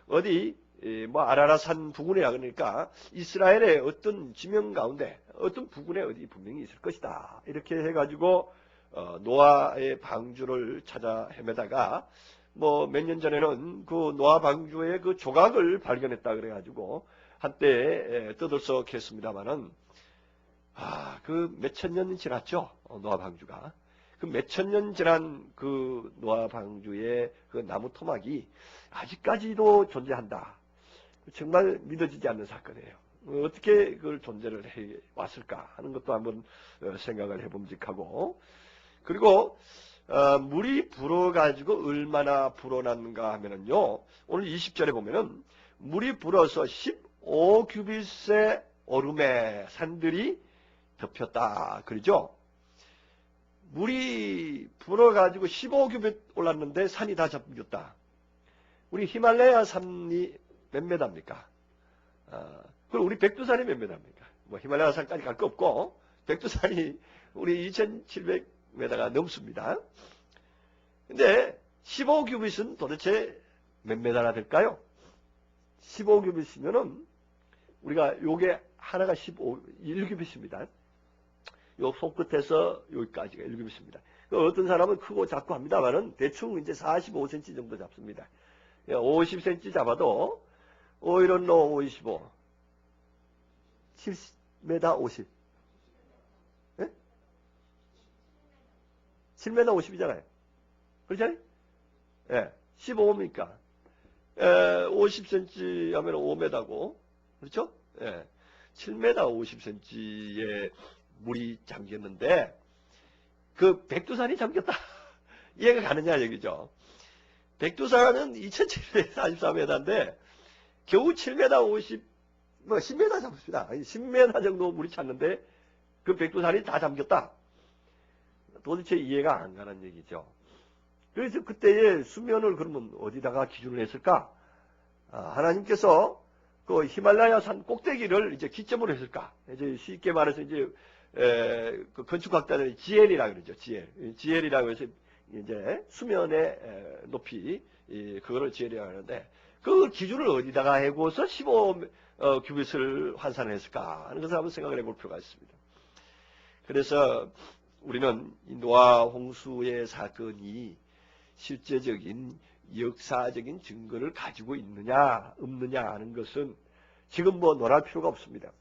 어디 뭐 아라라산 부근이라 그러니까 이스라엘의 어떤 지명 가운데 어떤 부근에 어디 분명히 있을 것이다. 이렇게 해가지고 노아의 방주를 찾아 헤매다가 뭐 몇 년 전에는 그 노아 방주의 그 조각을 발견했다 그래가지고 한때 떠들썩했습니다마는 그 몇천 년 지났죠. 노아 방주가. 그 몇천 년 지난 그 노아 방주의 그 나무 토막이 아직까지도 존재한다. 정말 믿어지지 않는 사건이에요. 어떻게 그걸 존재를 해 왔을까 하는 것도 한번 생각을 해봄직하고, 그리고 물이 불어가지고 얼마나 불어났는가 하면은요, 오늘 20절에 보면은 물이 불어서 15규빗의 얼음에 산들이 덮였다 그러죠. 물이 불어가지고 15규빗 올랐는데 산이 다 잠겼다. 우리 히말라야 산이 몇 메다입니까? 그리고 우리 백두산이 몇 메다입니까? 뭐 히말라야 산까지 갈 거 없고 백두산이 우리 2700m가 넘습니다. 근데 15규빗은 도대체 몇 메다나 될까요? 15규빗이면은 우리가 요게 하나가 1규빗입니다. 요 손끝에서 여기까지가 1규빗입니다. 어떤 사람은 크고 작고 합니다만은 대충 이제 45cm 정도 잡습니다. 50cm 잡아도 5 1 5 55 7m 50 예? 7m 50이잖아요. 그렇잖아요? 예, 15입니까? 50cm 하면 5m고 그렇죠? 예, 7m 50cm의 물이 잠겼는데 그 백두산이 잠겼다. 이해가 가느냐 얘기죠. 백두산은 2744m인데 겨우 7m 50, 뭐 10m 잡습니다. 10m 정도 물이 찼는데 그 백두산이 다 잠겼다. 도대체 이해가 안 가는 얘기죠. 그래서 그때의 수면을 그러면 어디다가 기준을 했을까? 하나님께서 그 히말라야 산 꼭대기를 이제 기점으로 했을까? 이제 쉽게 말해서 이제 그 건축학자들이 지엘이라고 그러죠. 지엘이라고 해서 이제 수면의 높이, 그거를 지엘이라고 하는데, 그 기준을 어디다가 해고서 15규빗을 환산했을까 하는 것을 한번 생각을 해볼 필요가 있습니다. 그래서 우리는 이 노아 홍수의 사건이 실제적인 역사적인 증거를 가지고 있느냐 없느냐 하는 것은 지금 뭐 논할 필요가 없습니다.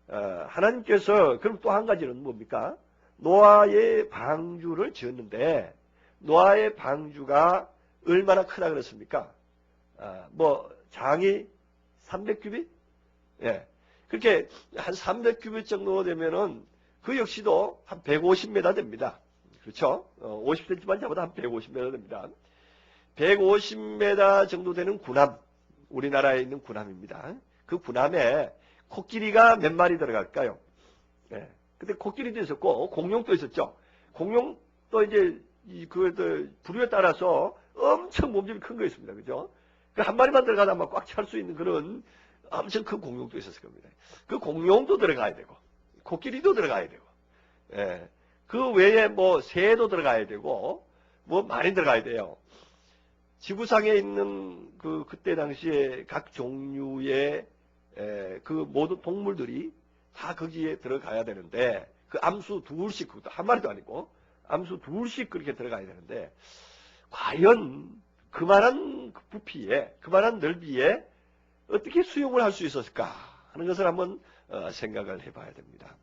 하나님께서 그럼 또 한 가지는 뭡니까? 노아의 방주를 지었는데 노아의 방주가 얼마나 크다 그랬습니까? 뭐 장이 300규빗? 예. 그렇게 한 300규빗 정도 되면은 그 역시도 한 150m 됩니다. 그렇죠? 50cm만 잡아도 한 150m 됩니다. 150m 정도 되는 군함, 우리나라에 있는 군함입니다. 그 군함에 코끼리가 몇 마리 들어갈까요? 예. 근데 코끼리도 있었고 공룡도 있었죠. 공룡도 이제 그 부류에 따라서 엄청 몸집이 큰 거 있습니다. 그죠? 그 한 마리만 들어가다 아마 꽉 찰 수 있는 그런 엄청 큰 공룡도 있었을 겁니다. 그 공룡도 들어가야 되고 코끼리도 들어가야 되고, 예. 그 외에 뭐 새도 들어가야 되고 뭐 많이 들어가야 돼요. 지구상에 있는 그때 당시에 각 종류의 그 모든 동물들이 다 거기에 들어가야 되는데 그 암수 둘씩, 그것도 한 마리도 아니고 암수 둘씩 그렇게 들어가야 되는데 과연 그만한 부피에, 그만한 넓이에 어떻게 수용을 할 수 있었을까 하는 것을 한번 생각을 해봐야 됩니다.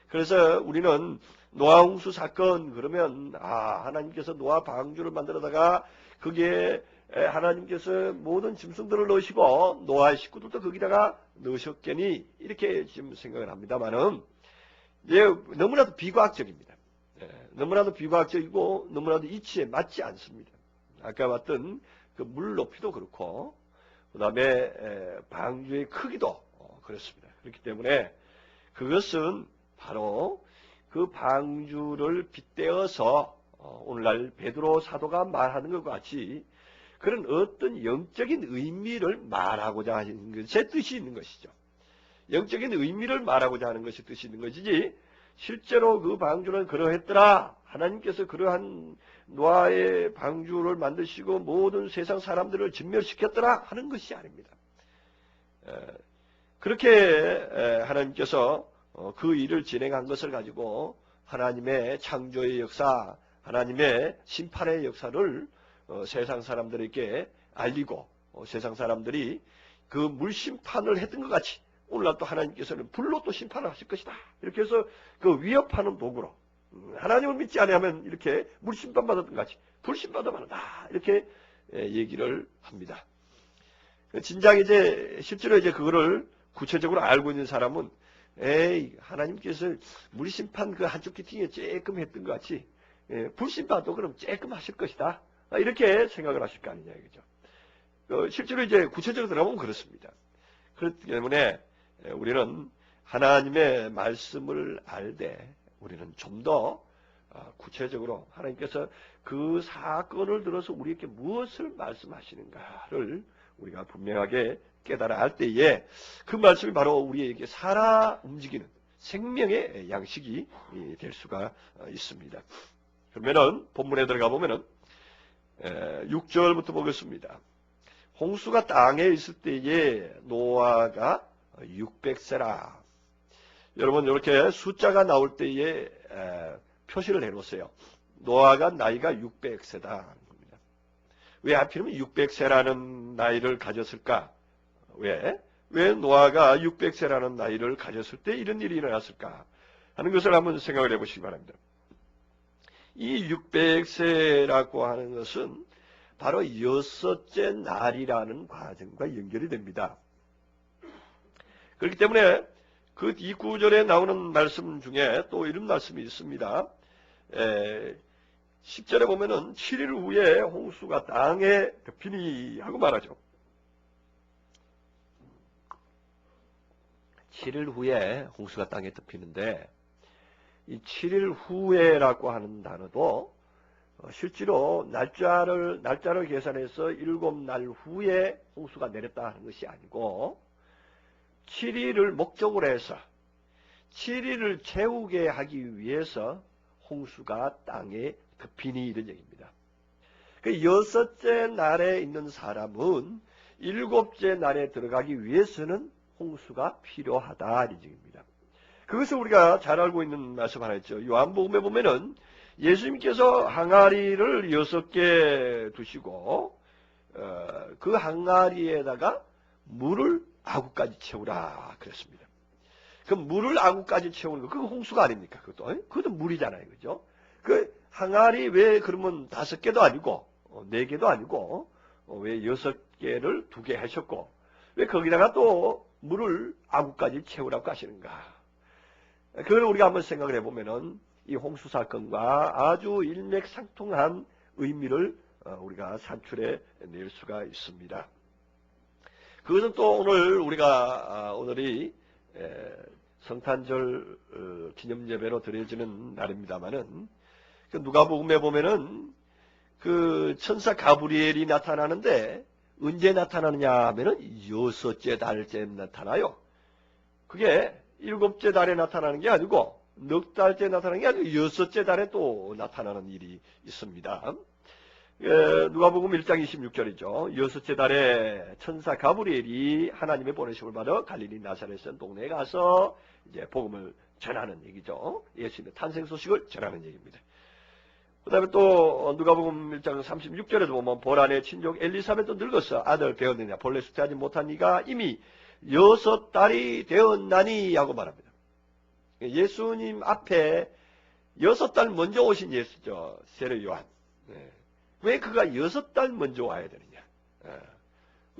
그래서 우리는 노아 홍수 사건 그러면 하나님께서 노아 방주를 만들어다가 거기에 하나님께서 모든 짐승들을 넣으시고 노아의 식구들도 거기다가 넣으셨겠니 이렇게 지금 생각을 합니다만은 너무나도 비과학적입니다. 너무나도 비과학적이고 너무나도 이치에 맞지 않습니다. 아까 봤던 그 물 높이도 그렇고 그 다음에 방주의 크기도 그렇습니다. 그렇기 때문에 그것은 바로 그 방주를 빗대어서 오늘날 베드로 사도가 말하는 것과 같이 그런 어떤 영적인 의미를 말하고자 하는 것의 뜻이 있는 것이죠. 영적인 의미를 말하고자 하는 것이 뜻이 있는 것이지 실제로 그 방주는 그러했더라 하나님께서 그러한 노아의 방주를 만드시고 모든 세상 사람들을 진멸시켰더라 하는 것이 아닙니다. 그렇게 하나님께서 그 일을 진행한 것을 가지고 하나님의 창조의 역사, 하나님의 심판의 역사를 세상 사람들에게 알리고 세상 사람들이 그 물심판을 했던 것 같이 오늘날 또 하나님께서는 불로 또 심판을 하실 것이다. 이렇게 해서 그 위협하는 도구로 하나님을 믿지 않으면 이렇게 물심판 받았던 것 같이 불심판도 받는다. 이렇게 얘기를 합니다. 진작 이제 실제로 이제 그거를 구체적으로 알고 있는 사람은 에이 하나님께서 물심판 그 한쪽 귀퉁이에 쬐끔 했던 것 같이 불심판도 그럼 쬐끔 하실 것이다. 이렇게 생각을 하실 거 아니냐 이거죠. 실제로 이제 구체적으로 들어가면 그렇습니다. 그렇기 때문에 우리는 하나님의 말씀을 알되 우리는 좀 더 구체적으로 하나님께서 그 사건을 들어서 우리에게 무엇을 말씀하시는가를 우리가 분명하게 깨달아 알 때에 그 말씀이 바로 우리에게 살아 움직이는 생명의 양식이 될 수가 있습니다. 그러면은 본문에 들어가 보면은 6절부터 보겠습니다. 홍수가 땅에 있을 때에 노아가 600세라. 여러분 이렇게 숫자가 나올 때에 표시를 해놓으세요. 노아가 나이가 600세다. 왜 하필이면 600세라는 나이를 가졌을까? 왜 노아가 600세라는 나이를 가졌을 때 이런 일이 일어났을까? 하는 것을 한번 생각을 해보시기 바랍니다. 이 600세라고 하는 것은 바로 여섯째 날이라는 과정과 연결이 됩니다. 그렇기 때문에 그 이 구절에 나오는 말씀 중에 또 이런 말씀이 있습니다. 10절에 보면은 7일 후에 홍수가 땅에 덮이니 하고 말하죠. 7일 후에 홍수가 땅에 덮이는데 이 7일 후에라고 하는 단어도 실제로 날짜를 계산해서 7날 후에 홍수가 내렸다 하는 것이 아니고 7일을 목적으로 해서 7일을 채우게 하기 위해서 홍수가 땅에 덮이니 이런 얘기입니다. 그 여섯째 날에 있는 사람은 일곱째 날에 들어가기 위해서는 홍수가 필요하다 이런 얘기입니다. 그것을 우리가 잘 알고 있는 말씀 하나 있죠. 요한복음에 보면은 예수님께서 항아리를 6개 두시고 그 항아리에다가 물을 아구까지 채우라 그랬습니다. 그 물을 아구까지 채우는 거 그거 홍수가 아닙니까? 그것도 물이잖아요, 그죠? 그 항아리 왜 그러면 5개도 아니고 4개도 아니고 왜 6개를 2개 하셨고 왜 거기다가 또 물을 아구까지 채우라고 하시는가? 그걸 우리가 한번 생각을 해보면은 이 홍수 사건과 아주 일맥상통한 의미를 우리가 산출해 낼 수가 있습니다. 그것은 또 오늘 우리가 오늘이 성탄절 기념 예배로 드려지는 날입니다만은 그 누가복음에 보면은 그 천사 가브리엘이 나타나는데 언제 나타나느냐 하면은 6째 달째 나타나요. 그게 7째 달에 나타나는 게 아니고 4달째 나타나는 게 아니고 6째 달에 또 나타나는 일이 있습니다. 누가복음 1장 26절이죠. 6째 달에 천사 가브리엘이 하나님의 보내심을 받아 갈릴리 나사렛 동네에 가서 이제 복음을 전하는 얘기죠. 예수님의 탄생 소식을 전하는 얘기입니다. 그 다음에 또 누가복음 1장 36절에도 보면 보라의 친족 엘리사벳도 늙었어. 아들 배웠느냐 본래 숙제하지 못한 이가 이미 6달이 되었나니 하고 말합니다. 예수님 앞에 6달 먼저 오신 예수죠. 세례 요한. 왜 그가 6달 먼저 와야 되느냐.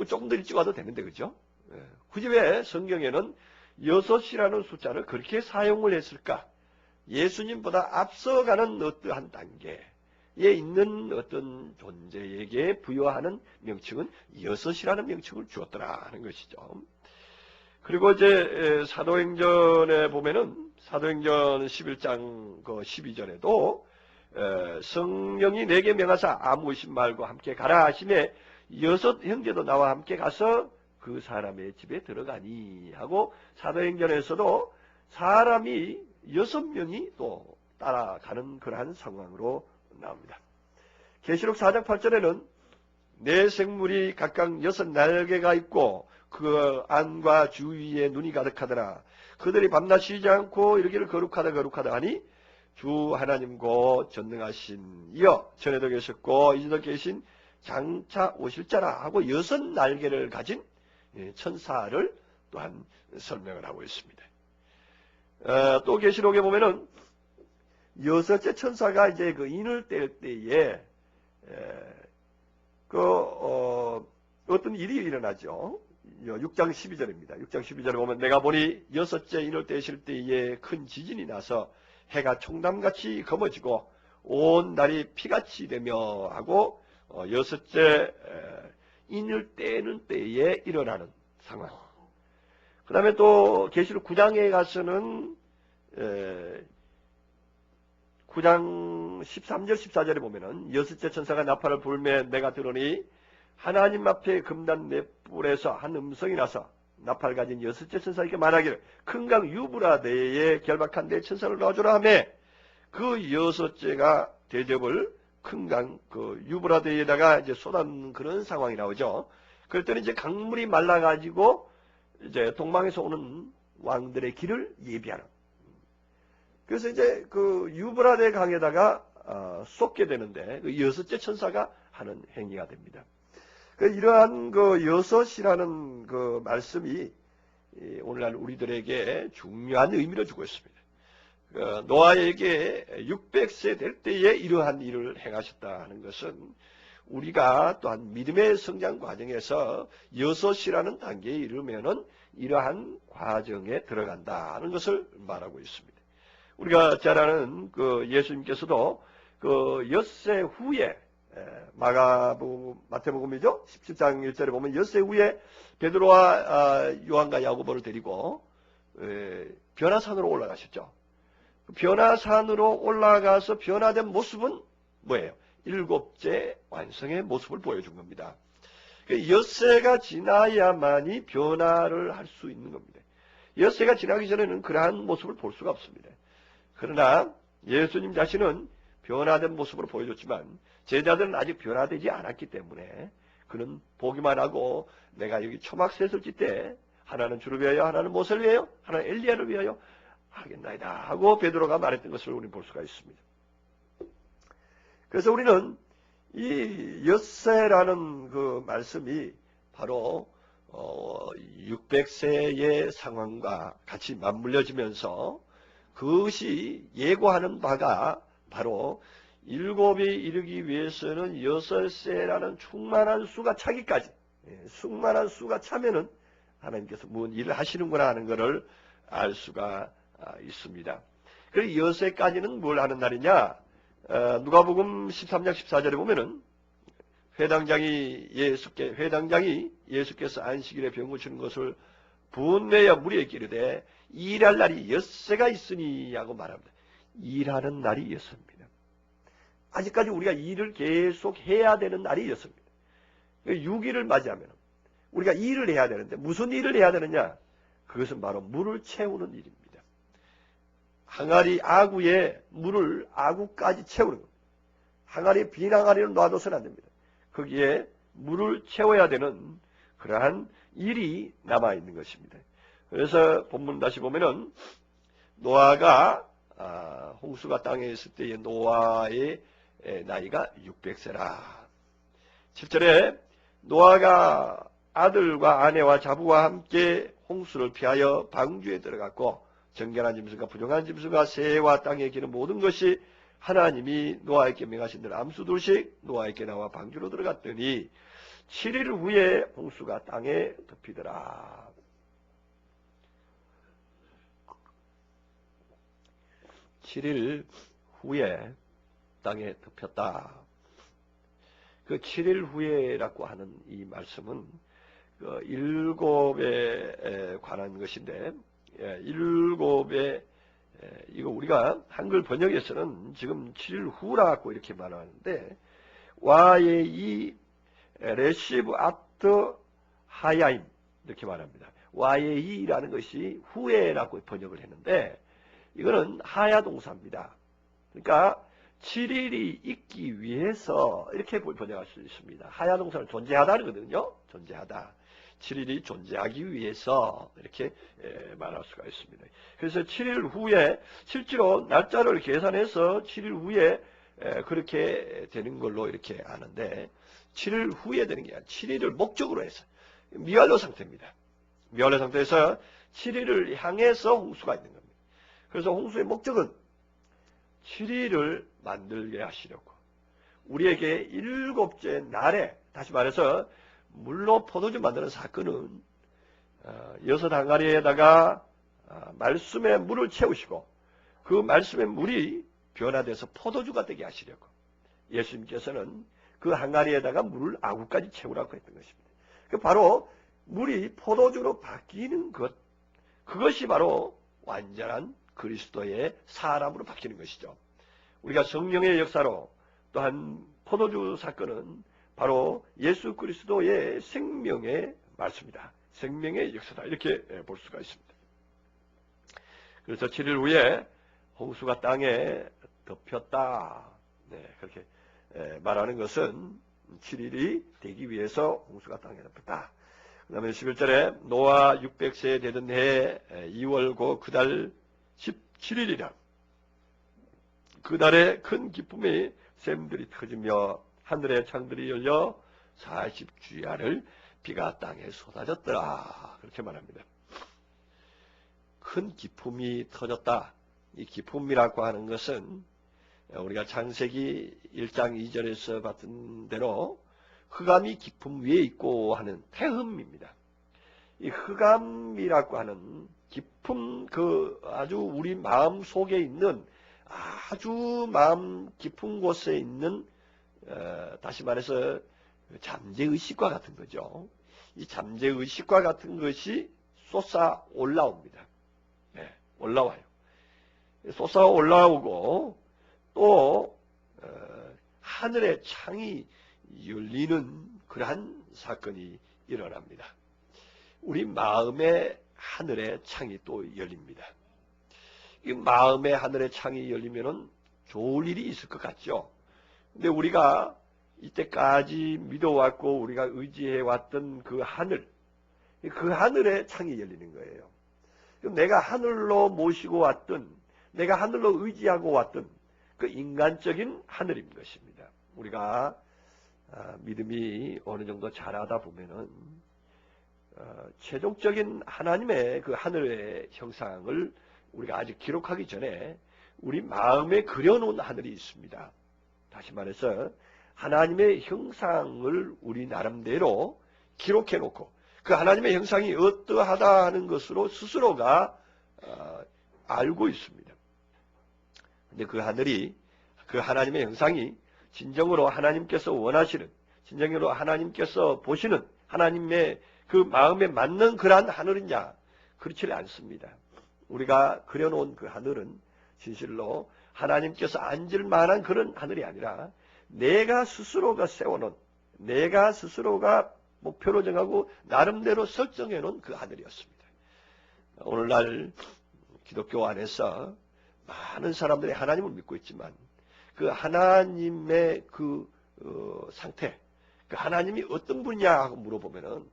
조금 더 일찍 와도 되는데 그죠? 굳이 왜 성경에는 6이라는 숫자를 그렇게 사용을 했을까? 예수님보다 앞서가는 어떠한 단계에 있는 어떤 존재에게 부여하는 명칭은 6이라는 명칭을 주었더라 하는 것이죠. 그리고 이제 사도행전에 보면은 사도행전 11장 그 12절에도 성령이 내게 명하사 아무 의심 말고 함께 가라 하심에 6 형제도 나와 함께 가서 그 사람의 집에 들어가니 하고 사도행전에서도 사람이 6명이 또 따라가는 그러한 상황으로 나옵니다. 계시록 4장 8절에는 네 생물이 각각 6날개가 있고 그 안과 주위에 눈이 가득하더라. 그들이 밤낮 쉬지 않고 이르기를 거룩하다 거룩하다 하니 주 하나님 곧 전능하신 이여 전에도 계셨고 이제도 계신 장차 오실 자라 하고 6날개를 가진 천사를 또한 설명을 하고 있습니다. 또 계시록에 보면은 6째 천사가 이제 그 인을 뗄 때에 어떤 일이 일어나죠. 6장 12절입니다. 6장 12절에 보면 내가 보니 6째 인을 떼실 때에 큰 지진이 나서 해가 총담같이 검어지고 온 날이 피같이 되며 하고 6째 인을 떼는 때에 일어나는 상황. 그 다음에 또 계시록 9장에 가서는 9장 13절 14절에 보면은 6째 천사가 나팔을 불매 내가 들으니 하나님 앞에 금단 넷불에서 한 음성이 나서 나팔 가진 6째 천사에게 말하기를 큰 강 유브라데에 결박한 내 천사를 놔주라 하며 그 6째가 대접을 큰 강 그 유브라데에다가 이제 쏟아놓는 그런 상황이 나오죠. 그럴 때는 이제 강물이 말라가지고 이제 동방에서 오는 왕들의 길을 예비하는. 그래서 이제 그 유브라데 강에다가 쏟게 되는데 그 6째 천사가 하는 행위가 됩니다. 이러한 그 6이라는 그 말씀이 오늘날 우리들에게 중요한 의미를 주고 있습니다. 노아에게 600세 될 때에 이러한 일을 행하셨다 하는 것은 우리가 또한 믿음의 성장 과정에서 6이라는 단계에 이르면은 이러한 과정에 들어간다는 것을 말하고 있습니다. 우리가 잘 아는 그 예수님께서도 그 엿새 후에 마태복음이죠. 17장 1절에 보면 엿새 후에 베드로와 요한과 야고보를 데리고 변화산으로 올라가셨죠. 변화산으로 올라가서 변화된 모습은 뭐예요? 7째 완성의 모습을 보여준 겁니다. 엿새가 지나야만이 변화를 할 수 있는 겁니다. 엿새가 지나기 전에는 그러한 모습을 볼 수가 없습니다. 그러나 예수님 자신은 변화된 모습으로 보여줬지만 제자들은 아직 변화되지 않았기 때문에 그는 보기만 하고 내가 여기 초막셋을 찢때 하나는 주를 위하여 하나는 모세를 위하여 하나는 엘리야를 위하여 하겠나이다 하고 베드로가 말했던 것을 우리는 볼 수가 있습니다. 그래서 우리는 이 엿새라는 그 말씀이 바로 600세의 상황과 같이 맞물려지면서 그것이 예고하는 바가 바로 7이 이르기 위해서는 6세라는 충만한 수가 차기까지 충만한 수가 차면은 하나님께서 무슨 일을 하시는구나 하는 것을 알 수가 있습니다. 그리고 6세까지는 뭘 하는 날이냐? 누가복음 13장 14절에 보면은 회당장이 예수께서 안식일에 병 고치는 것을 분내어 무리에게 이르되 일할 날이 6세가 있으니 하고 말합니다. 일하는 날이 6세입니다. 아직까지 우리가 일을 계속 해야 되는 날이 6세입니다. 6일을 맞이하면 우리가 일을 해야 되는데 무슨 일을 해야 되느냐? 그것은 바로 물을 채우는 일입니다. 항아리 아구에 물을 아구까지 채우는 겁니다. 항아리 빈 항아리를 놔둬서는 안 됩니다. 거기에 물을 채워야 되는 그러한 일이 남아있는 것입니다. 그래서 본문 다시 보면은 노아가 홍수가 땅에 있을 때의 노아의 나이가 600세라. 7절에 노아가 아들과 아내와 자부와 함께 홍수를 피하여 방주에 들어갔고 정결한 짐승과 부정한 짐승과 새와 땅에 기는 모든 것이 하나님이 노아에게 명하신 대로 암수 둘씩 노아에게 나와 방주로 들어갔더니 7일 후에 홍수가 땅에 덮이더라. 7일 후에 땅에 덮였다. 그 7일 후에라고 하는 이 말씀은 그 7에 관한 것인데, 7에 이거 우리가 한글 번역에서는 지금 7일 후라고 이렇게 말하는데 와예이 레시브 아트 하야임 이렇게 말합니다. 와예이라는 것이 후에라고 번역을 했는데 이거는 하야 동사입니다. 그러니까 7일이 있기 위해서 이렇게 번역할 수 있습니다. 하야 동사는 존재하다거든요. 존재하다. 7일이 존재하기 위해서 이렇게 말할 수가 있습니다. 그래서 7일 후에 실제로 날짜를 계산해서 7일 후에 그렇게 되는 걸로 이렇게 아는데 7일 후에 되는 게 아니라 7일을 목적으로 해서 미완료 상태입니다. 미완료 상태에서 7일을 향해서 홍수가 있는 겁니다. 그래서 홍수의 목적은 7일을 만들게 하시려고 우리에게 7째 날에 다시 말해서 물로 포도주 만드는 사건은 여섯 항아리에다가 말씀의 물을 채우시고 그 말씀의 물이 변화돼서 포도주가 되게 하시려고 예수님께서는 그 항아리에다가 물을 아구까지 채우라고 했던 것입니다. 바로 물이 포도주로 바뀌는 것, 그것이 바로 완전한 그리스도의 사람으로 바뀌는 것이죠. 우리가 성령의 역사로 또한 포도주 사건은 바로 예수 그리스도의 생명의 말씀이다. 생명의 역사다. 이렇게 볼 수가 있습니다. 그래서 7일 후에 홍수가 땅에 덮였다. 네, 그렇게 말하는 것은 7일이 되기 위해서 홍수가 땅에 덮였다. 그 다음에 11절에 노아 600세 되던 해 2월고 그달 17일이라 그날에 큰 기쁨의 샘들이 터지며 하늘의 창들이 열려 40주야를 비가 땅에 쏟아졌더라. 그렇게 말합니다. 큰 기쁨이 터졌다. 이 기쁨이라고 하는 것은 우리가 창세기 1장 2절에서 봤던 대로 흑암이 기쁨 위에 있고 하는 태음입니다. 이 흑암이라고 하는 기쁨, 그 아주 우리 마음 속에 있는 아주 마음 깊은 곳에 있는 다시 말해서 잠재의식과 같은 거죠. 이 잠재의식과 같은 것이 솟아 올라옵니다. 네, 올라와요. 솟아 올라오고 또 하늘의 창이 열리는 그러한 사건이 일어납니다. 우리 마음의 하늘의 창이 또 열립니다. 이 마음의 하늘의 창이 열리면은 좋을 일이 있을 것 같죠. 근데 우리가 이때까지 믿어왔고 우리가 의지해왔던 그 하늘의 창이 열리는 거예요. 그럼 내가 하늘로 모시고 왔던, 내가 하늘로 의지하고 왔던 그 인간적인 하늘인 것입니다. 우리가 믿음이 어느 정도 자라다 보면은 최종적인 하나님의 그 하늘의 형상을 우리가 아직 기록하기 전에 우리 마음에 그려놓은 하늘이 있습니다. 다시 말해서 하나님의 형상을 우리 나름대로 기록해놓고 그 하나님의 형상이 어떠하다 하는 것으로 스스로가 알고 있습니다. 근데 그 하늘이, 그 하나님의 형상이 진정으로 하나님께서 원하시는, 진정으로 하나님께서 보시는 하나님의 그 마음에 맞는 그러한 하늘이냐? 그렇지 않습니다. 우리가 그려놓은 그 하늘은 진실로 하나님께서 앉을 만한 그런 하늘이 아니라 내가 스스로가 세워놓은, 내가 스스로가 목표로 정하고 나름대로 설정해놓은 그 하늘이었습니다. 오늘날 기독교 안에서 많은 사람들이 하나님을 믿고 있지만 그 하나님의 그 상태, 그 하나님이 어떤 분이냐 하고 물어보면은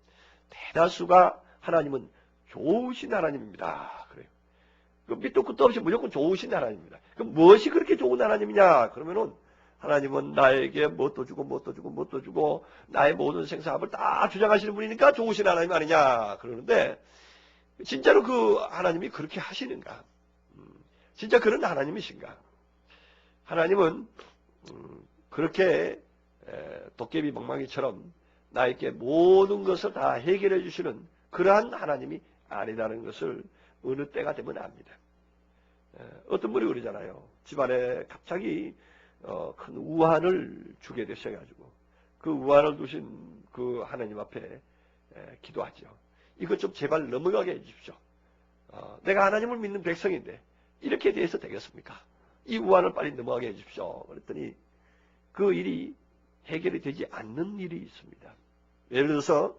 대다수가 하나님은 좋으신 하나님입니다. 그래요. 그 밑도 끝도 없이 무조건 좋으신 하나님입니다. 그럼 무엇이 그렇게 좋은 하나님이냐? 그러면은 하나님은 나에게 뭣도 주고 뭣도 주고 뭣도 주고 나의 모든 생사합을 다 주장하시는 분이니까 좋으신 하나님 아니냐? 그러는데 진짜로 그 하나님이 그렇게 하시는가? 진짜 그런 하나님이신가? 하나님은 그렇게 도깨비 멍멍이처럼 나에게 모든 것을 다 해결해 주시는 그러한 하나님이 아니라는 것을 어느 때가 되면 압니다. 어떤 분이 그러잖아요. 집안에 갑자기 큰 우환을 주게 되셔가지고 그 우환을 두신 그 하나님 앞에 기도하죠. 이것 좀 제발 넘어가게 해주십시오. 내가 하나님을 믿는 백성인데 이렇게 돼서 되겠습니까? 이 우환을 빨리 넘어가게 해주십시오. 그랬더니 그 일이 해결이 되지 않는 일이 있습니다. 예를 들어서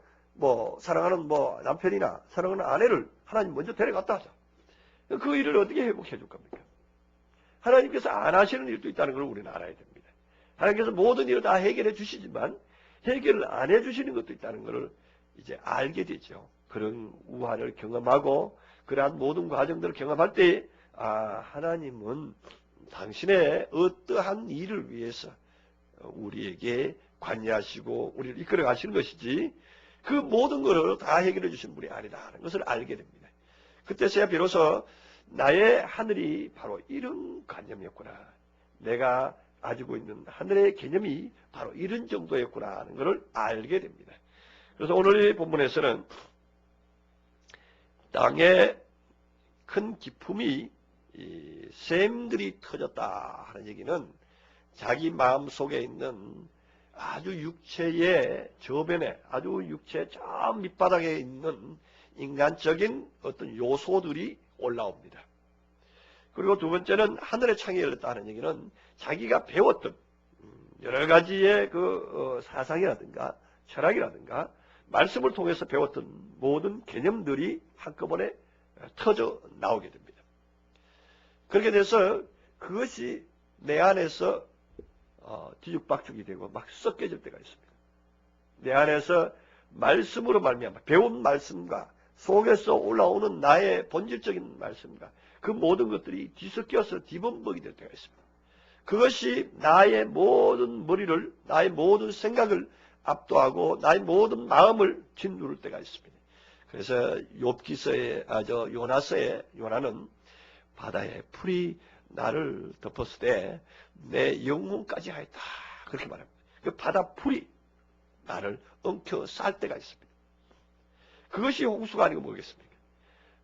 사랑하는 남편이나 사랑하는 아내를 하나님 먼저 데려갔다 하자. 그 일을 어떻게 회복해 줄 겁니까? 하나님께서 안 하시는 일도 있다는 걸 우리는 알아야 됩니다. 하나님께서 모든 일을 다 해결해 주시지만 해결을 안 해주시는 것도 있다는 것을 이제 알게 되죠. 그런 우환을 경험하고 그러한 모든 과정들을 경험할 때 하나님은 당신의 어떠한 일을 위해서 우리에게 관여하시고 우리를 이끌어 가시는 것이지 그 모든 것을 다 해결해 주신 분이 아니다라는 것을 알게 됩니다. 그때서야 비로소 나의 하늘이 바로 이런 관념이었구나. 내가 가지고 있는 하늘의 개념이 바로 이런 정도였구나 하는 것을 알게 됩니다. 그래서 오늘 이 본문에서는 땅에 큰 기품이 샘들이 터졌다 하는 얘기는 자기 마음 속에 있는 아주 육체의 저변에 아주 육체 저 밑바닥에 있는 인간적인 어떤 요소들이 올라옵니다. 그리고 두 번째는 하늘의 창이 열렸다는 얘기는 자기가 배웠던 여러 가지의 사상이라든가 철학이라든가 말씀을 통해서 배웠던 모든 개념들이 한꺼번에 터져 나오게 됩니다. 그렇게 돼서 그것이 내 안에서 뒤죽박죽이 되고 막 섞여질 때가 있습니다. 내 안에서 말씀으로 말미암아 배운 말씀과 속에서 올라오는 나의 본질적인 말씀과 그 모든 것들이 뒤섞여서 뒤범벅이 될 때가 있습니다. 그것이 나의 모든 머리를, 나의 모든 생각을 압도하고 나의 모든 마음을 짓누를 때가 있습니다. 그래서 욥기서의 요나서의 요나는 바다의 풀이 나를 덮었을 때 내 영혼까지 하였다 그렇게 말합니다. 그 바다 풀이 나를 엉켜 쌀 때가 있습니다. 그것이 홍수가 아니고 뭐겠습니까?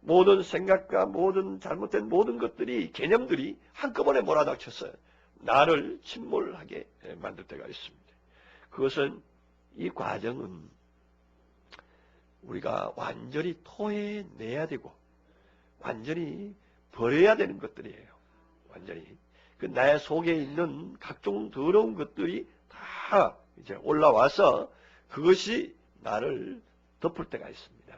모든 생각과 모든 잘못된 모든 것들이 개념들이 한꺼번에 몰아닥쳐서 나를 침몰하게 만들 때가 있습니다. 그것은 이 과정은 우리가 완전히 토해내야 되고 완전히 버려야 되는 것들이에요. 완전히 그 나의 속에 있는 각종 더러운 것들이 다 이제 올라와서 그것이 나를 덮을 때가 있습니다.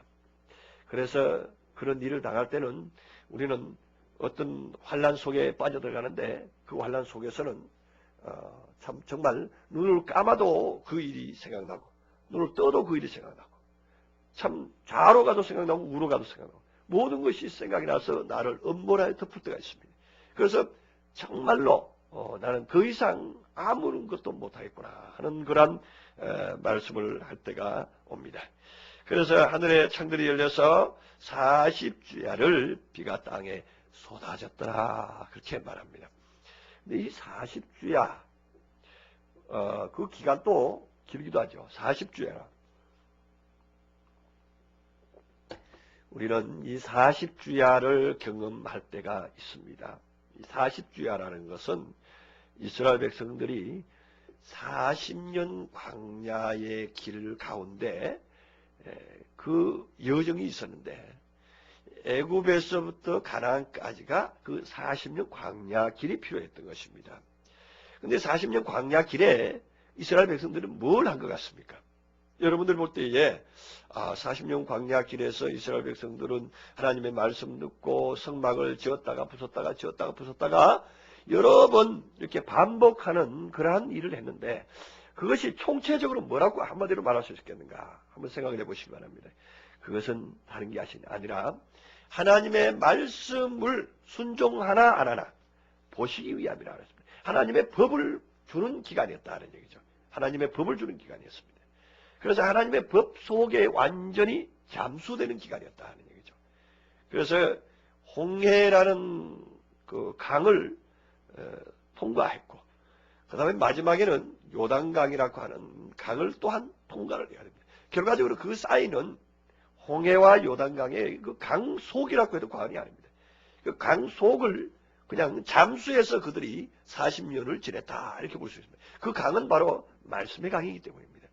그래서 그런 일을 당할 때는 우리는 어떤 환란 속에 빠져들어가는데 그 환란 속에서는 참 정말 눈을 감아도 그 일이 생각나고 눈을 떠도 그 일이 생각나고 참 좌로 가도 생각나고 우로 가도 생각나고 모든 것이 생각이 나서 나를 엄몰하게 덮을 때가 있습니다. 그래서 정말로 나는 더 이상 아무런 것도 못하겠구나 하는 그런 말씀을 할 때가 옵니다. 그래서 하늘의 창들이 열려서 40주야를 비가 땅에 쏟아졌더라 그렇게 말합니다. 근데 이 40주야 그 기간도 길기도 하죠. 40주야라. 우리는 이 40주야를 경험할 때가 있습니다. 이 40주야라는 것은 이스라엘 백성들이 40년 광야의 길 가운데 그 여정이 있었는데 애굽에서부터 가나안까지가 그 40년 광야 길이 필요했던 것입니다. 그런데 40년 광야 길에 이스라엘 백성들은 뭘 한 것 같습니까? 여러분들 볼 때에 40년 광야 길에서 이스라엘 백성들은 하나님의 말씀 듣고 성막을 지었다가 부쉈다가 지었다가 부쉈다가 여러 번 이렇게 반복하는 그러한 일을 했는데 그것이 총체적으로 뭐라고 한마디로 말할 수 있겠는가 한번 생각을 해보시기 바랍니다. 그것은 다른 게 아니라 하나님의 말씀을 순종하나 안 하나 보시기 위함이라 그랬습니다. 하나님의 법을 주는 기간이었다는 얘기죠. 하나님의 법을 주는 기간이었습니다. 그래서 하나님의 법 속에 완전히 잠수되는 기간이었다는 얘기죠. 그래서 홍해라는 그 강을 통과했고 그 다음에 마지막에는 요단강이라고 하는 강을 또한 통과를 해야 됩니다. 결과적으로 그 사이는 홍해와 요단강의 그 강 속이라고 해도 과언이 아닙니다. 그 강 속을 그냥 잠수해서 그들이 40년을 지냈다 이렇게 볼 수 있습니다. 그 강은 바로 말씀의 강이기 때문입니다.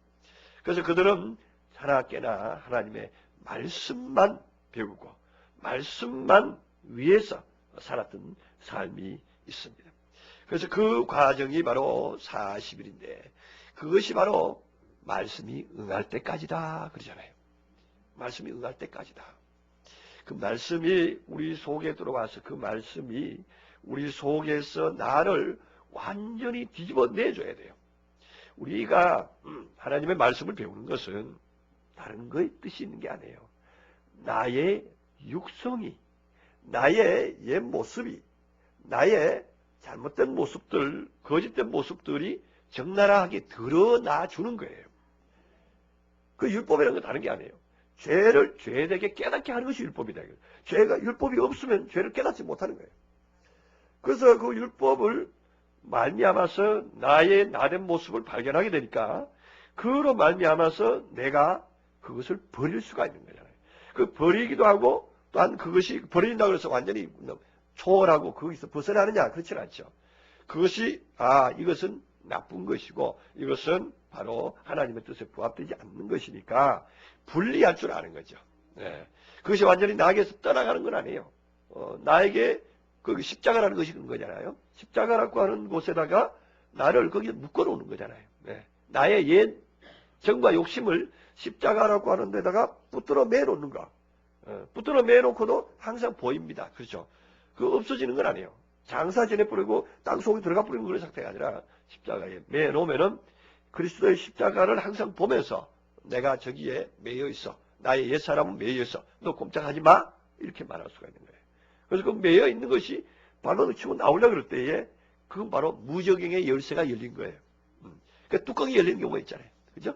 그래서 그들은 하나님께나 하나님의 말씀만 배우고 말씀만 위해서 살았던 삶이 있습니다. 그래서 그 과정이 바로 40일인데 그것이 바로 말씀이 응할 때까지다 그러잖아요. 말씀이 응할 때까지다. 그 말씀이 우리 속에 들어와서 그 말씀이 우리 속에서 나를 완전히 뒤집어 내줘야 돼요. 우리가 하나님의 말씀을 배우는 것은 다른 거에 뜻이 있는 게 아니에요. 나의 육성이, 나의 옛 모습이, 나의 잘못된 모습들, 거짓된 모습들이 적나라하게 드러나 주는 거예요. 그 율법이라는 건 다른 게 아니에요. 죄를 죄되게 깨닫게 하는 것이 율법이다. 죄가 율법이 없으면 죄를 깨닫지 못하는 거예요. 그래서 그 율법을 말미암아서 나의 나된 모습을 발견하게 되니까 그로 말미암아서 내가 그것을 버릴 수가 있는 거잖아요. 그 버리기도 하고 또한 그것이 버린다고 해서 완전히 초월하고 거기서 벗어나느냐 그렇지는 않죠. 그것이 이것은 나쁜 것이고 이것은 바로 하나님의 뜻에 부합되지 않는 것이니까 분리할 줄 아는 거죠. 네. 그것이 완전히 나에게서 떠나가는 건 아니에요. 나에게 그 십자가라는 것이 그런 거잖아요. 십자가라고 하는 곳에다가 나를 거기에 묶어놓는 거잖아요. 네. 나의 옛 정과 욕심을 십자가라고 하는 데다가 붙들어 매놓는 거. 붙들어 매놓고도 항상 보입니다. 그렇죠? 그 없어지는 건 아니에요. 장사 지내버리고 땅속에 들어가 버리는 그런 상태가 아니라 십자가에 매놓으면은 그리스도의 십자가를 항상 보면서 내가 저기에 매여 있어. 나의 옛사람은 매여 있어. 너 꼼짝하지 마. 이렇게 말할 수가 있는 거예요. 그래서 그 매여 있는 것이 발로 치고 나오려고 그럴 때에 그건 바로 무적행의 열쇠가 열린 거예요. 그 뚜껑이 열리는 경우가 있잖아요. 그죠?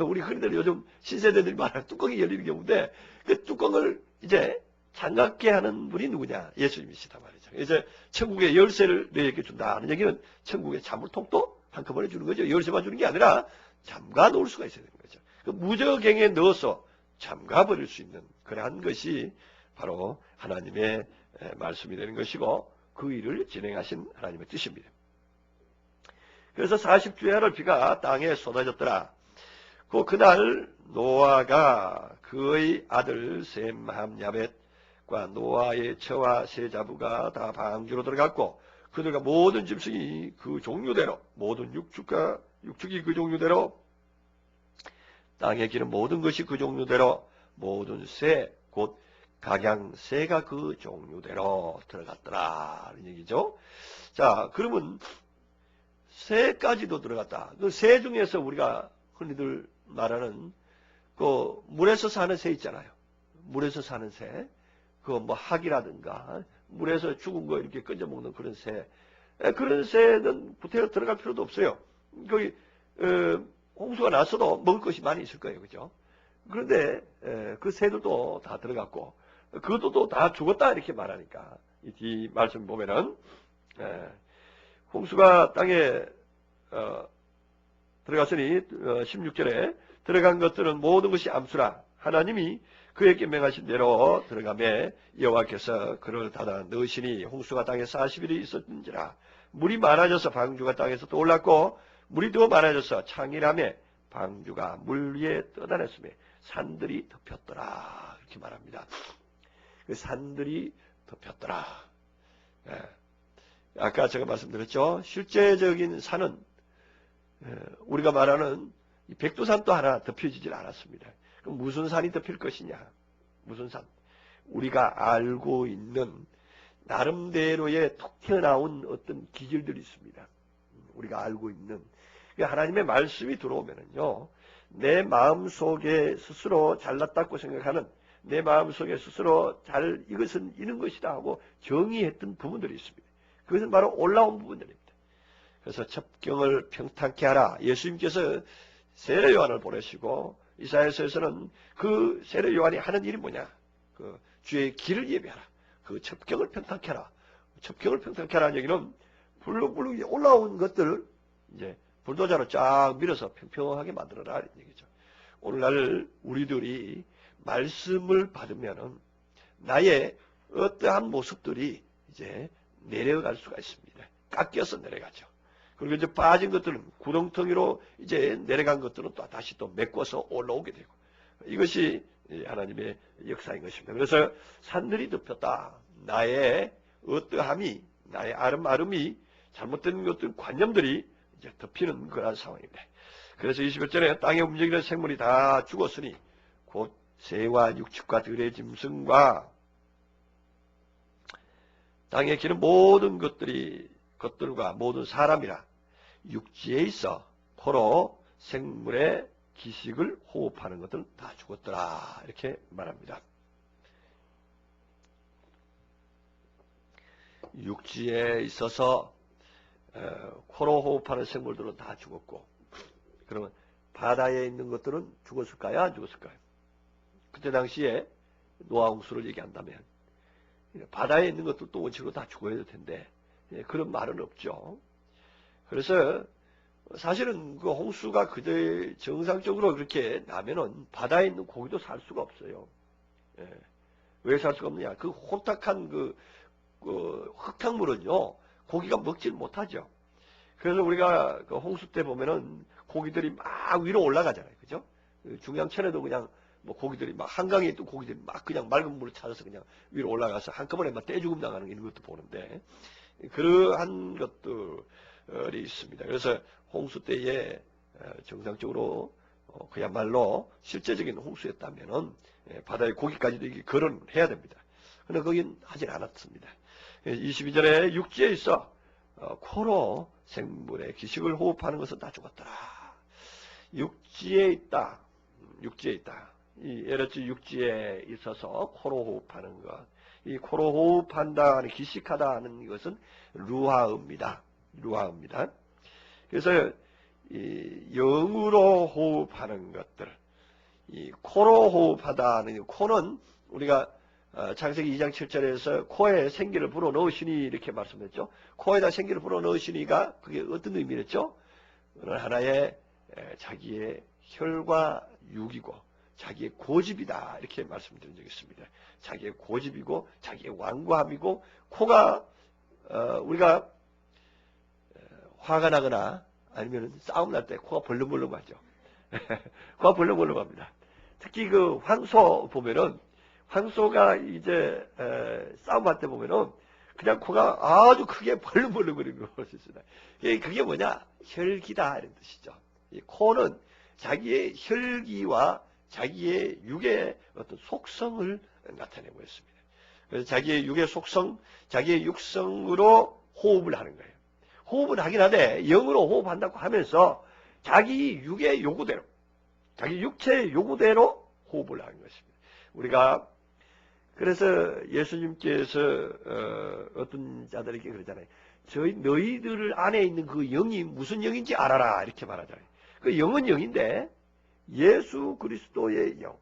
우리 흔히들 요즘 신세대들이 말하는 뚜껑이 열리는 경우인데 그 뚜껑을 이제 장갑게 하는 분이 누구냐? 예수님이시다 말이죠. 이제 천국의 열쇠를 너에게 준다 하는 얘기는 천국의 자물통도 한꺼번에 주는 거죠. 열쇠만 주는 게 아니라 잠가 놓을 수가 있어야 되는 거죠. 그 무적행에 넣어서 잠가 버릴 수 있는 그러한 것이 바로 하나님의 말씀이 되는 것이고 그 일을 진행하신 하나님의 뜻입니다. 그래서 40주야를 비가 땅에 쏟아졌더라. 그날 노아가 그의 아들 셈, 함, 야벳과 노아의 처와 세 자부가 다 방주로 들어갔고 그들과 모든 짐승이 그 종류대로 모든 육축이 그 종류대로 땅에 기는 모든 것이 그 종류대로 모든 새 곧 각양새가 그 종류대로 들어갔더라 이런 얘기죠. 자, 그러면 새까지도 들어갔다. 그 새 중에서 우리가 흔히들 말하는 그 물에서 사는 새 있잖아요. 물에서 사는 새, 그 뭐 학이라든가 물에서 죽은 거 이렇게 건져 먹는 그런 새, 그런 새는 구태여 들어갈 필요도 없어요. 거기 홍수가 났어도 먹을 것이 많이 있을 거예요, 그죠? 그런데 그 새들도 다 들어갔고 그것도 다 죽었다 이렇게 말하니까 이 말씀 보면은 홍수가 땅에 들어갔으니 16절에 들어간 것들은 모든 것이 암수라 하나님이 그에게 명하신 대로 들어가매 여호와께서 그를 닫아 넣으시니 홍수가 땅에 40일이 있었는지라 물이 많아져서 방주가 땅에서 떠올랐고 물이 더 많아져서 창이라며 방주가 물 위에 떠다녔으며 산들이 덮였더라 이렇게 말합니다. 그 산들이 덮였더라. 아까 제가 말씀드렸죠. 실제적인 산은 우리가 말하는 백두산도 하나 덮여지질 않았습니다. 그럼 무슨 산이 덮일 것이냐? 무슨 산? 우리가 알고 있는 나름대로의 툭 튀어나온 어떤 기질들이 있습니다. 우리가 알고 있는 하나님의 말씀이 들어오면은요, 내 마음속에 스스로 잘났다고 생각하는 내 마음속에 스스로 이것은 이런 것이다 하고 정의했던 부분들이 있습니다. 그것은 바로 올라온 부분들입니다. 그래서 첩경을 평탄케 하라. 예수님께서 세례 요한을 보내시고 이사야서에서는 그 세례 요한이 하는 일이 뭐냐? 그 주의 길을 예비하라. 그 첩경을 평탄케 하라. 첩경을 평탄케 하라는 얘기는 불룩불룩 올라온 것들을 이제 불도저로 쫙 밀어서 평평하게 만들어라 이런 얘기죠. 오늘날 우리들이 말씀을 받으면은 나의 어떠한 모습들이 이제 내려갈 수가 있습니다. 깎여서 내려가죠. 그리고 이제 빠진 것들은 구렁텅이로 이제 내려간 것들은 또 다시 또 메꿔서 올라오게 되고 이것이 하나님의 역사인 것입니다. 그래서 산들이 덮였다. 나의 어떠함이 나의 아름아름이 잘못된 것들 관념들이 이제 덮이는 그런 상황입니다. 그래서 21절에 땅에 움직이는 생물이 다 죽었으니 곧 새와 육축과 들의 짐승과 땅에 기는 모든 것들과 모든 사람이라 육지에 있어 코로 생물의 기식을 호흡하는 것들은 다 죽었더라. 이렇게 말합니다. 육지에 있어서 코로 호흡하는 생물들은 다 죽었고, 그러면 바다에 있는 것들은 죽었을까요? 안 죽었을까요? 그때 당시에 노아 홍수를 얘기한다면 바다에 있는 것들도 원칙으로 다 죽어야 될 텐데 그런 말은 없죠. 그래서 사실은 그 홍수가 그대 정상적으로 그렇게 나면은 바다에 있는 고기도 살 수가 없어요. 왜 살 수가 없느냐? 그 혼탁한 그 흙탕물은요 고기가 먹질 못하죠. 그래서 우리가 그 홍수 때 보면은 고기들이 막 위로 올라가잖아요, 그죠? 중양천에도 그냥 뭐 고기들이 막 한강에 있던 고기들이 막 그냥 맑은 물을 찾아서 그냥 위로 올라가서 한꺼번에 막 떼죽음 나가는 이런 것도 보는데 그러한 것들이 있습니다. 그래서 홍수 때에 정상적으로 그야말로 실제적인 홍수였다면은 바다의 고기까지도 이게 거론해야 됩니다. 그러나 거긴 하진 않았습니다. 22절에 육지에 있어 코로 생물의 기식을 호흡하는 것은 다 죽었더라. 육지에 있다. 육지에 있다. 이 에르츠 육지에 있어서 코로 호흡하는 것. 이 코로 호흡한다, 기식하다 하는 것은 루하입니다. 루하입니다. 그래서 이 영으로 호흡하는 것들, 이 코로 호흡하다는 코는 우리가 창세기 2장 7절에서 코에 생기를 불어 넣으시니 이렇게 말씀했죠. 코에다 생기를 불어 넣으시니가 그게 어떤 의미였죠? 하나의 자기의 혈과 육이고 자기의 고집이다 이렇게 말씀드린 적이 있습니다. 자기의 고집이고 자기의 완고함이고 코가 우리가 화가 나거나 아니면 싸움 날 때 코가 벌렁벌렁하죠. 코가 벌렁벌렁합니다. 특히 그 황소 보면은 황소가 이제 싸움할 때 보면은 그냥 코가 아주 크게 벌렁벌렁거리는 걸 볼 수 있습니다. 그게 뭐냐? 혈기다 이런 뜻이죠. 이 코는 자기의 혈기와 자기의 육의 어떤 속성을 나타내고 있습니다. 그래서 자기의 육의 속성, 자기의 육성으로 호흡을 하는 거예요. 호흡은 하긴 하되 영으로 호흡한다고 하면서 자기 육의 요구대로, 자기 육체의 요구대로 호흡을 하는 것입니다. 우리가 그래서 예수님께서 어떤 자들에게 그러잖아요. 너희들 안에 있는 그 영이 무슨 영인지 알아라 이렇게 말하잖아요. 그 영은 영인데 예수 그리스도의 영,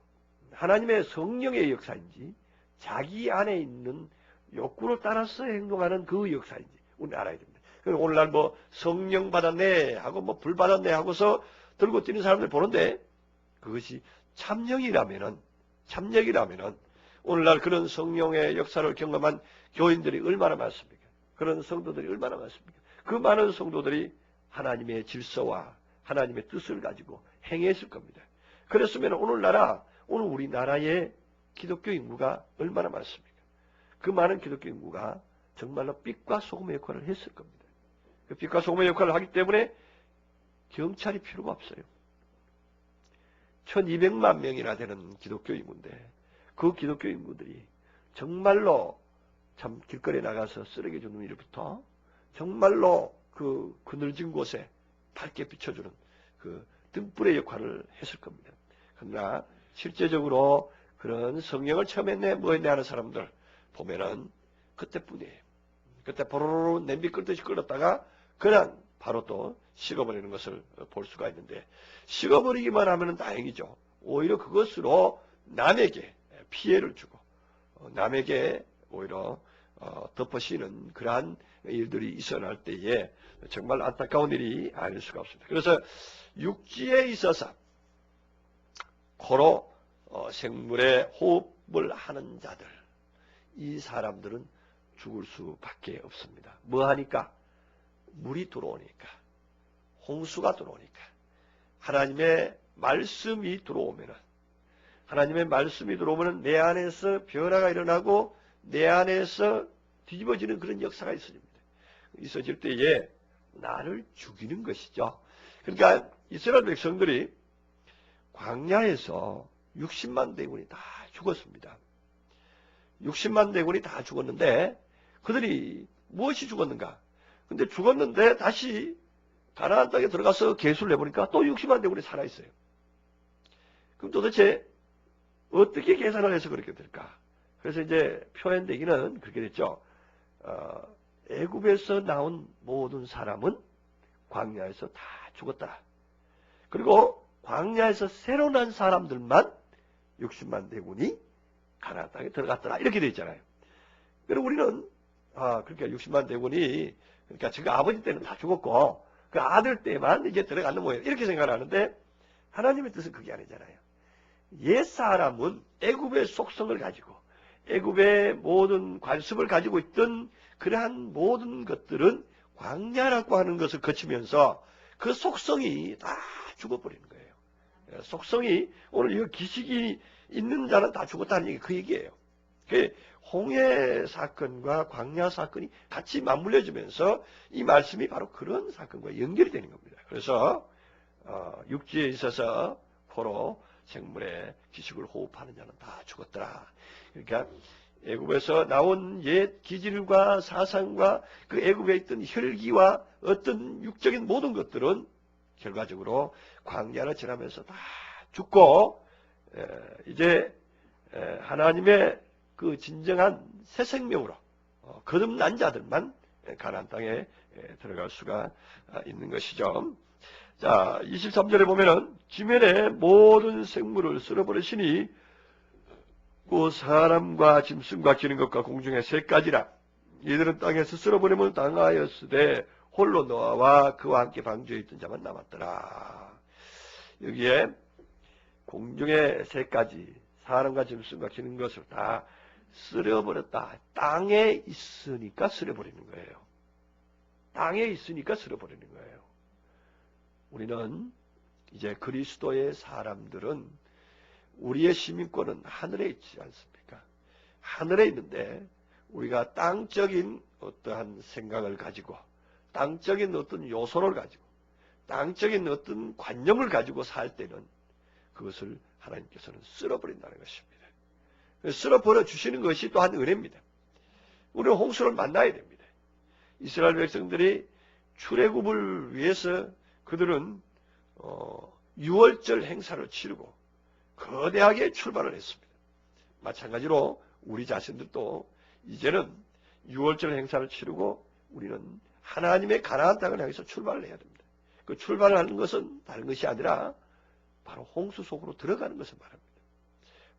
하나님의 성령의 역사인지 자기 안에 있는 욕구를 따라서 행동하는 그 역사인지 우리는 알아야 됩니다. 오늘날 뭐 성령 받았네 하고 뭐 불 받았네 하고서 들고 뛰는 사람들 보는데 그것이 참령이라면은 오늘날 그런 성령의 역사를 경험한 교인들이 얼마나 많습니까? 그런 성도들이 얼마나 많습니까? 그 많은 성도들이 하나님의 질서와 하나님의 뜻을 가지고 행했을 겁니다. 그랬으면 오늘 우리나라의 기독교 인구가 얼마나 많습니까? 그 많은 기독교 인구가 정말로 빛과 소금의 역할을 했을 겁니다. 그 빛과 소금의 역할을 하기 때문에 경찰이 필요가 없어요. 1200만 명이나 되는 기독교 인구인데 그 기독교 인구들이 정말로 참 길거리에 나가서 쓰레기 주는 일부터 정말로 그 그늘진 곳에 밝게 비춰주는 그 등불의 역할을 했을 겁니다. 그러나 실제적으로 그런 성령을 처음 했네 뭐 했네 하는 사람들 보면은 그때뿐이에요. 그때 보로로 냄비 끓듯이 끓었다가 그냥 바로 또 식어버리는 것을 볼 수가 있는데 식어버리기만 하면 다행이죠. 오히려 그것으로 남에게 피해를 주고 남에게 오히려 덮어씌는 그러한 일들이 일어날 때에 정말 안타까운 일이 아닐 수가 없습니다. 그래서 육지에 있어서 코로 생물의 호흡을 하는 자들, 이 사람들은 죽을 수밖에 없습니다. 뭐 하니까? 물이 들어오니까, 홍수가 들어오니까, 하나님의 말씀이 들어오면은, 내 안에서 변화가 일어나고 내 안에서 뒤집어지는 그런 역사가 있어질 때에 나를 죽이는 것이죠. 그러니까 이스라엘 백성들이 광야에서 60만 대군이 다 죽었습니다. 60만 대군이 다 죽었는데 그들이 무엇이 죽었는가? 근데 죽었는데 다시 가나안 땅에 들어가서 계수를 내보니까 또 60만 대군이 살아있어요. 그럼 도대체 어떻게 계산을 해서 그렇게 될까? 그래서 이제 표현되기는 그렇게 됐죠. 애굽에서 나온 모든 사람은 광야에서 다 죽었더라. 그리고 광야에서 새로 난 사람들만 60만 대군이 가나안 땅에 들어갔더라. 이렇게 되어 있잖아요. 그리고 우리는 그러니까 60만 대군이 그러니까 제가 아버지 때는 다 죽었고 그 아들 때만 이제 들어가는 모양 이렇게 생각을 하는데 하나님의 뜻은 그게 아니잖아요. 옛 사람은 애굽의 속성을 가지고 애굽의 모든 관습을 가지고 있던 그러한 모든 것들은 광야라고 하는 것을 거치면서 그 속성이 다 죽어버리는 거예요. 속성이 오늘 이 기식이 있는 자는 다 죽었다는 얘기 그 얘기예요. 홍해 사건과 광야 사건이 같이 맞물려지면서 이 말씀이 바로 그런 사건과 연결이 되는 겁니다. 그래서 육지에 있어서 포로 생물의 기식을 호흡하는 자는 다 죽었더라. 그러니까 애굽에서 나온 옛 기질과 사상과 그 애굽에 있던 혈기와 어떤 육적인 모든 것들은 결과적으로 광야를 지나면서 다 죽고 이제 하나님의 그 진정한 새 생명으로 거듭난 자들만 가나안 땅에 들어갈 수가 있는 것이죠. 자, 23절에 보면은 지면의 모든 생물을 쓸어버리시니 그 사람과 짐승과 기는 것과 공중의 새까지라. 이들은 땅에서 쓸어버림을 당하였으되 홀로 노아와 그와 함께 방주에 있던 자만 남았더라. 여기에 공중의 새까지 사람과 짐승과 기는 것을 다 쓸어버렸다. 땅에 있으니까 쓸어버리는 거예요. 땅에 있으니까 쓸어버리는 거예요. 우리는 이제 그리스도의 사람들은 우리의 시민권은 하늘에 있지 않습니까? 하늘에 있는데 우리가 땅적인 어떠한 생각을 가지고 땅적인 어떤 요소를 가지고 땅적인 어떤 관념을 가지고 살 때는 그것을 하나님께서는 쓸어버린다는 것입니다. 쓸어버려 주시는 것이 또한 은혜입니다. 우리는 홍수를 만나야 됩니다. 이스라엘 백성들이 출애굽을 위해서 그들은 6월절 행사를 치르고 거대하게 출발을 했습니다. 마찬가지로 우리 자신들도 이제는 6월절 행사를 치르고 우리는 하나님의 가나안 땅을 향해서 출발을 해야 됩니다. 그 출발을 하는 것은 다른 것이 아니라 바로 홍수 속으로 들어가는 것을 말합니다.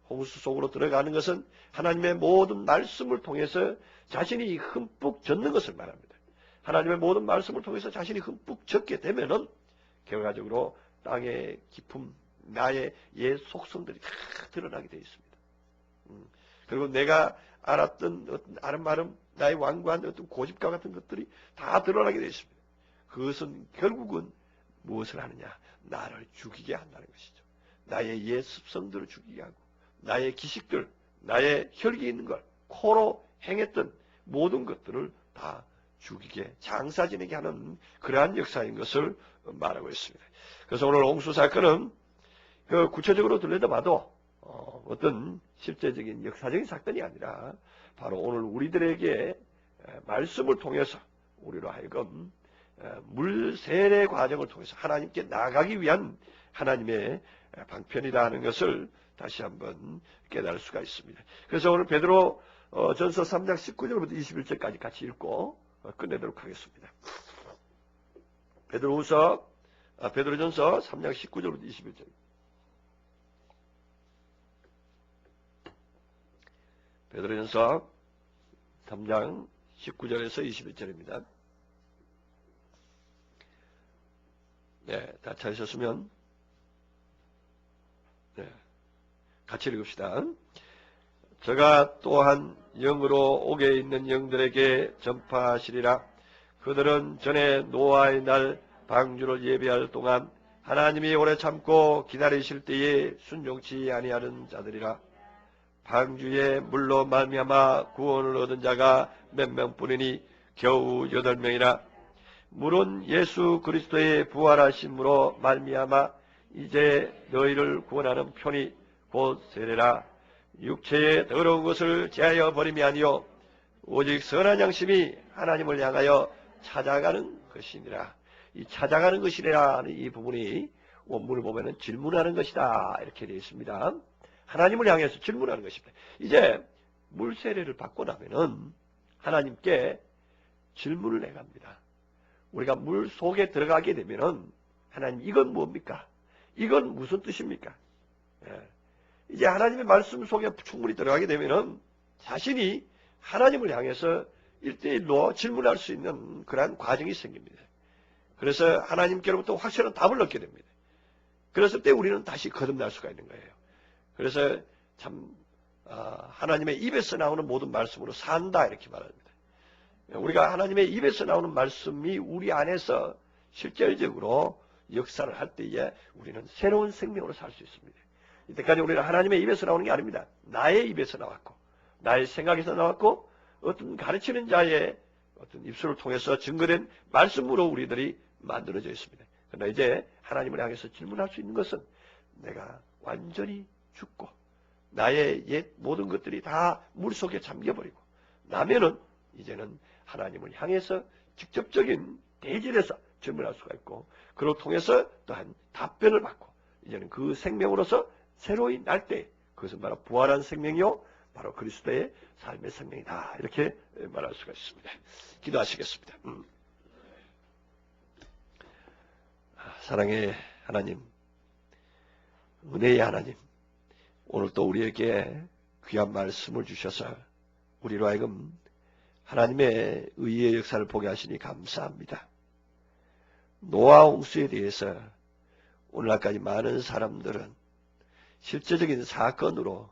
홍수 속으로 들어가는 것은 하나님의 모든 말씀을 통해서 자신이 흠뻑 젖는 것을 말합니다. 하나님의 모든 말씀을 통해서 자신이 흠뻑 젖게 되면은 결과적으로 땅의 깊음, 나의 옛 속성들이 다 드러나게 되어 있습니다. 그리고 내가 알았던 어떤 아름아름 나의 완고한 어떤 고집과 같은 것들이 다 드러나게 되어 있습니다. 그것은 결국은 무엇을 하느냐? 나를 죽이게 한다는 것이죠. 나의 옛 습성들을 죽이게 하고 나의 기식들, 나의 혈기 있는 걸 코로 행했던 모든 것들을 다 죽이게 장사 지내게 하는 그러한 역사인 것을 말하고 있습니다. 그래서 오늘 홍수 사건은 구체적으로 들여다봐도 어떤 실제적인 역사적인 사건이 아니라 바로 오늘 우리들에게 말씀을 통해서 우리로 하여금 물 세례 과정을 통해서 하나님께 나아가기 위한 하나님의 방편이다 하는 것을 다시 한번 깨달을 수가 있습니다. 그래서 오늘 베드로 전서 3장 19절부터 21절까지 같이 읽고 끝내도록 하겠습니다. 베드로전서 3장 19절부터 21절. 베드로전서 3장 19절에서 21절입니다. 네, 다 찾으셨으면 네, 같이 읽읍시다. 저가 또한 영으로 옥에 있는 영들에게 전파하시리라. 그들은 전에 노아의 날 방주를 예비할 동안 하나님이 오래 참고 기다리실 때에 순종치 아니하는 자들이라. 방주의 물로 말미암아 구원을 얻은 자가 몇 명뿐이니 겨우 8명이라. 물은 예수 그리스도의 부활하심으로 말미암아 이제 너희를 구원하는 편이 곧 세례라. 육체의 더러운 것을 제하여 버림이 아니요 오직 선한 양심이 하나님을 향하여 찾아가는 것이니라. 이 찾아가는 것이라는 이 부분이 원문을 보면은 질문하는 것이다 이렇게 되어 있습니다. 하나님을 향해서 질문하는 것입니다. 이제 물 세례를 받고 나면은 하나님께 질문을 해갑니다. 우리가 물 속에 들어가게 되면은 하나님 이건 뭡니까? 이건 무슨 뜻입니까? 이제 하나님의 말씀 속에 충분히 들어가게 되면은 자신이 하나님을 향해서 1대1로 질문할 수 있는 그러한 과정이 생깁니다. 그래서 하나님께로부터 확실한 답을 얻게 됩니다. 그랬을 때 우리는 다시 거듭날 수가 있는 거예요. 그래서 참 하나님의 입에서 나오는 모든 말씀으로 산다 이렇게 말합니다. 우리가 하나님의 입에서 나오는 말씀이 우리 안에서 실질적으로 역사를 할 때에 우리는 새로운 생명으로 살 수 있습니다. 이때까지 우리는 하나님의 입에서 나오는 게 아닙니다. 나의 입에서 나왔고 나의 생각에서 나왔고 어떤 가르치는 자의 어떤 입술을 통해서 증거된 말씀으로 우리들이 만들어져 있습니다. 그러나 이제 하나님을 향해서 질문할 수 있는 것은 내가 완전히 죽고 나의 옛 모든 것들이 다 물속에 잠겨버리고 나면은 이제는 하나님을 향해서 직접적인 대질에서 질문할 수가 있고 그로 통해서 또한 답변을 받고 이제는 그 생명으로서 새로이 날 때 그것은 바로 부활한 생명이요 바로 그리스도의 삶의 생명이다 이렇게 말할 수가 있습니다. 기도하시겠습니다. 사랑의 하나님, 은혜의 하나님, 오늘 또 우리에게 귀한 말씀을 주셔서 우리로 하여금 하나님의 의의 역사를 보게 하시니 감사합니다. 노아 홍수에 대해서 오늘날까지 많은 사람들은 실제적인 사건으로